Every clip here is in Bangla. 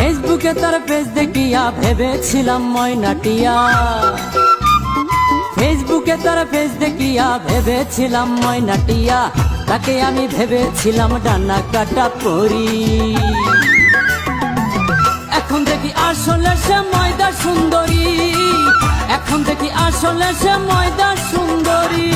ফেসবুকে তার পেজ দেখিয়া ভেবেছিলাম ময়নাটিয়া, ফেসবুকে তার পেজ দেখিয়া ভেবেছিলাম ময়নাটিয়া, তাকে আমি ভেবেছিলাম ডানা কাটা পরি। এখন দেখি আসলে সে ময়দা সুন্দরী, এখন দেখি আসলে সে ময়দা সুন্দরী।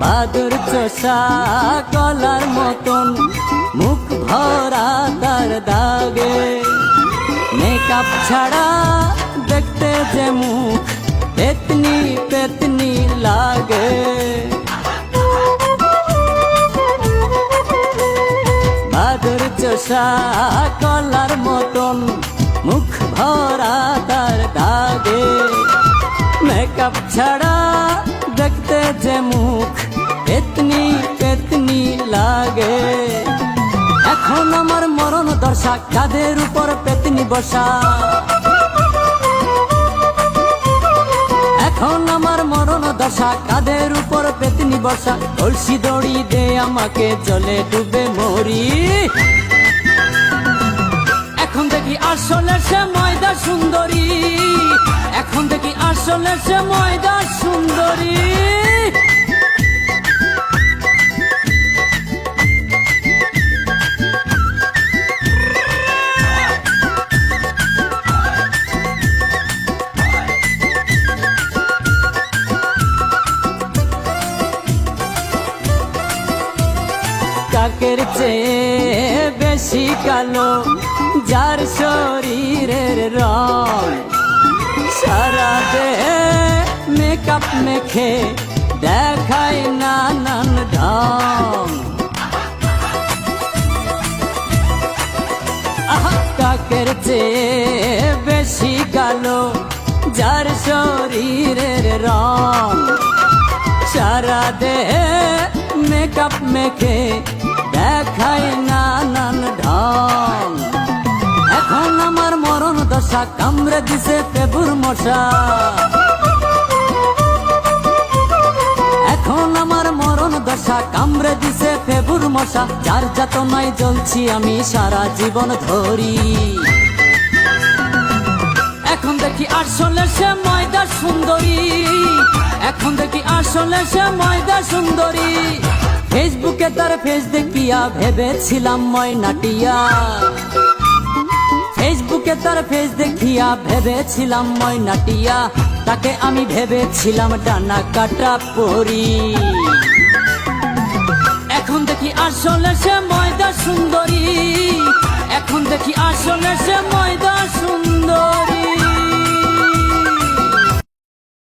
বাদুর চোষা কলার মতন মুখ ভরা তার দাগে, মেকআপ ছাড়া দেখতে যে মুখ পেতনি পেতনি লাগে। বাদুর চোষা কলার মতন মুখ ভরা তার দাগে, মেকআপ ছাড়া দেখতে যে মুখ পেতনি পেতনি লাগে। এখন আমার মরণ দশা, কাঁধের উপর পেতনি বসা। এখন আমার মরণ দশা, কাঁধের উপর পেতনি বসা। কলসি দড়ি দে আমাকে জলে ডুবে মরি। এখন দেখি আসলে সে ময়দা সুন্দরী, এখন দেখি আসলে সে ময়দা সুন্দরী। কাকের চেয়ে বেশি কালো যার শরীরের রং, সারা দেহে মেকআপ মেখে দেখায় নানান ঢং। কাকের চেয়ে বেশি কালো যার শরীরের রং, সারা দেহে মেকআপ মেখে দেখায় নানান ঢং। এখন আমার মরণ দশা, কামড়ে দিছে পেবুর মশা। এখন আমার মরণ দশা, কামড়ে দিছে পেবুর মশা। যার যাতনায় জ্বলছি আমি সারা জীবন ধরি। এখন দেখি আসলে সে ময়দা সুন্দরী, এখন দেখি আসলে সে ময়দা সুন্দরী। ফেসবুকে তার পেজ দেখিয়া ভেবেছিলাম ময়নাটিয়া, ফেসবুকে তার পেজ দেখিয়া ভেবেছিলাম ময়নাটিয়া, তাকে আমি ভেবেছিলাম ডানা কাটা পরি। এখন দেখি আসলে সে ময়দা সুন্দরী, এখন দেখি আসলে সে